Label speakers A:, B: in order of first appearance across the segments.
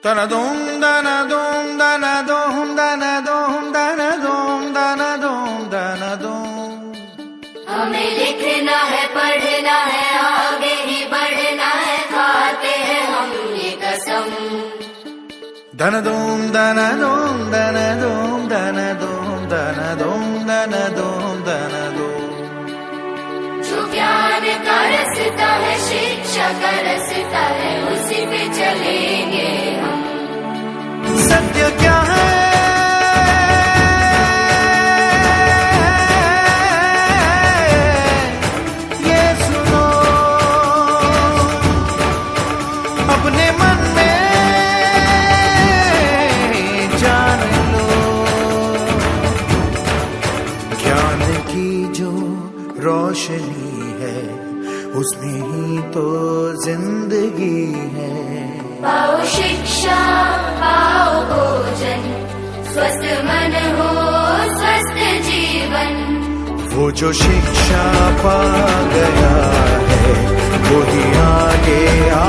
A: Dana dum dana dum dana dum dana dum dana dum dana dum dana dum.
B: हमें लिखना है, पढ़ना है, आगे ही बढ़ना है, खाते हैं हम ये कसम.
A: Dana dum dana dum dana dum dana dum dana dum dana dum dana dum.
B: जो ज्ञान का रास्ता है, शिक्षा का रास्ता है, उसी पे चलेंगे हम.
A: सत्य क्या है ये सुनो, अपने मन में जान लो. ज्ञान की जो रोशनी है उसमें ही तो जिंदगी है.
B: पाओ शिक्षा, पाओ भोजन, स्वस्थ मन हो, स्वस्थ जीवन.
A: वो जो शिक्षा पा गया है वो ही आगे आ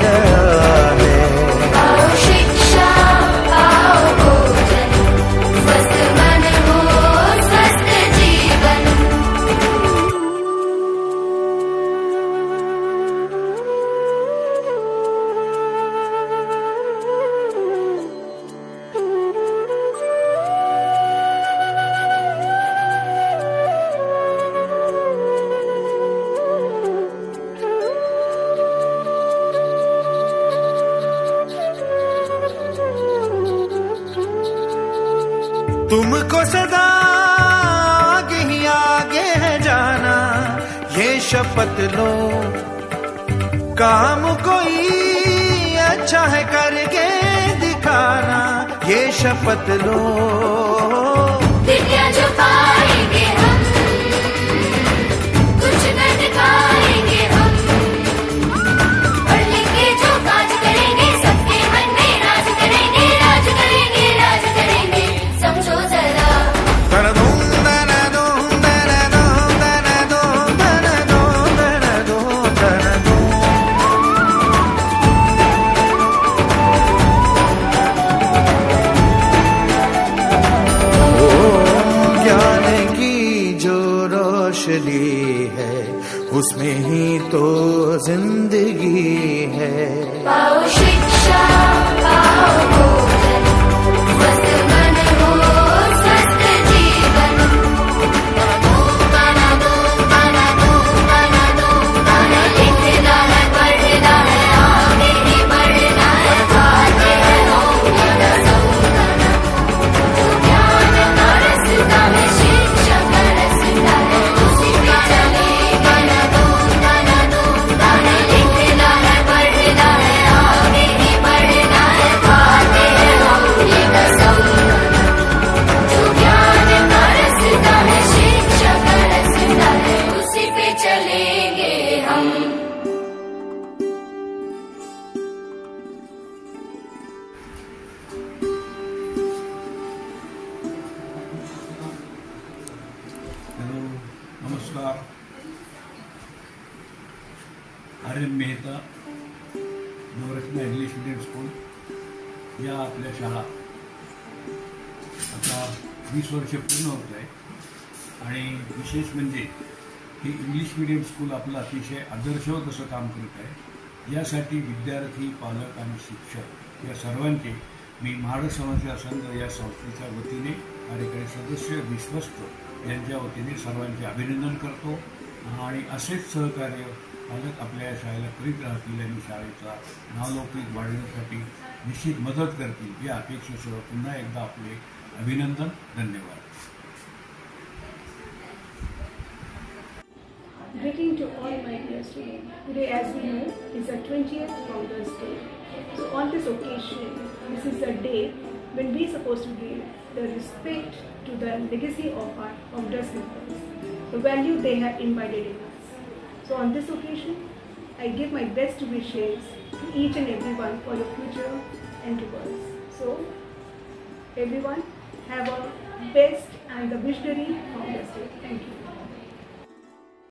A: गया है.
B: पाओ शिक्षा, पाओ भोजन, स्वस्थ मन हो, स्वस्थ जीवन.
A: तुमको सदा आगे ही आगे है जाना, ये शपथ लो. काम कोई अच्छा है करके दिखाना, ये शपथ लो.
B: दुनिया जो पाएंगे हम, कुछ न दिखाएंगे हम. पढ़ लिख के जो काज करेंगे, सबके मन में राज करेंगे, राज करेंगे, राज करेंगे. समझो जरा.
A: Dana dum dana dum dana dum dana dum dana dum dana dum dana dum. ज्ञान की जो रोशनी है उसमें ही तो जिंदगी है.
B: पाओ शिक्षा, पाओ भोजन, स्वस्थ मन हो, स्वस्थ जीवन. गाना दो, गाना दो, गाना दो, गाना लिखना है, पढ़ना है, आगे ही बढ़ना है, खाते हैं हम ये कसम. जो ज्ञान का रास्ता है, शिक्षा का रास्ता है, उसी पे चलेंगे. गाना दो, गाना दो, गाना लिखना है, पढ़ना है, आगे ही बढ़ना है, खाते हैं हम ये कसम. जो ज्ञान का रास्ता है, शिक्षा का रास्ता है, उसी पे चलेंगे हम.
C: हॅलो, नमस्कार. आर्यन मेहता, नवरत्न इंग्लिश मीडियम स्कूल या आपल्या शाळा आता 20 वर्ष पूर्ण होत आहे. आणि विशेष म्हणजे ही इंग्लिश मीडियम स्कूल आपलं अतिशय आदर्शवत असं काम करत आहे. यासाठी विद्यार्थी, पालक आणि शिक्षक या सर्वांचे मी महाराष्ट्र समाजसेवा संघ या संस्थेच्या वतीने, कार्यकारी सदस्य, विश्वस्त यांच्या वतीने सर्वांचे अभिनंदन करतो. आणि असेच सहकार्य पालक आपल्या या शाळेला करीत राहतील आणि शाळेचा नावलौकिक वाढवण्यासाठी निश्चित मदत करतील या अपेक्षेसह पुन्हा एकदा आपले अभिनंदन. धन्यवाद.
D: Greeting to all my dear students. Today, as we know, is the 20th Founders Day. So on this occasion, this is the day when we are supposed to give the respect to the legacy of our founders members, the value they have imbibed in us. So on this occasion, I give my best wishes to each and everyone for your future endeavors. So everyone have a best and the visionary Founders Day. Thank you.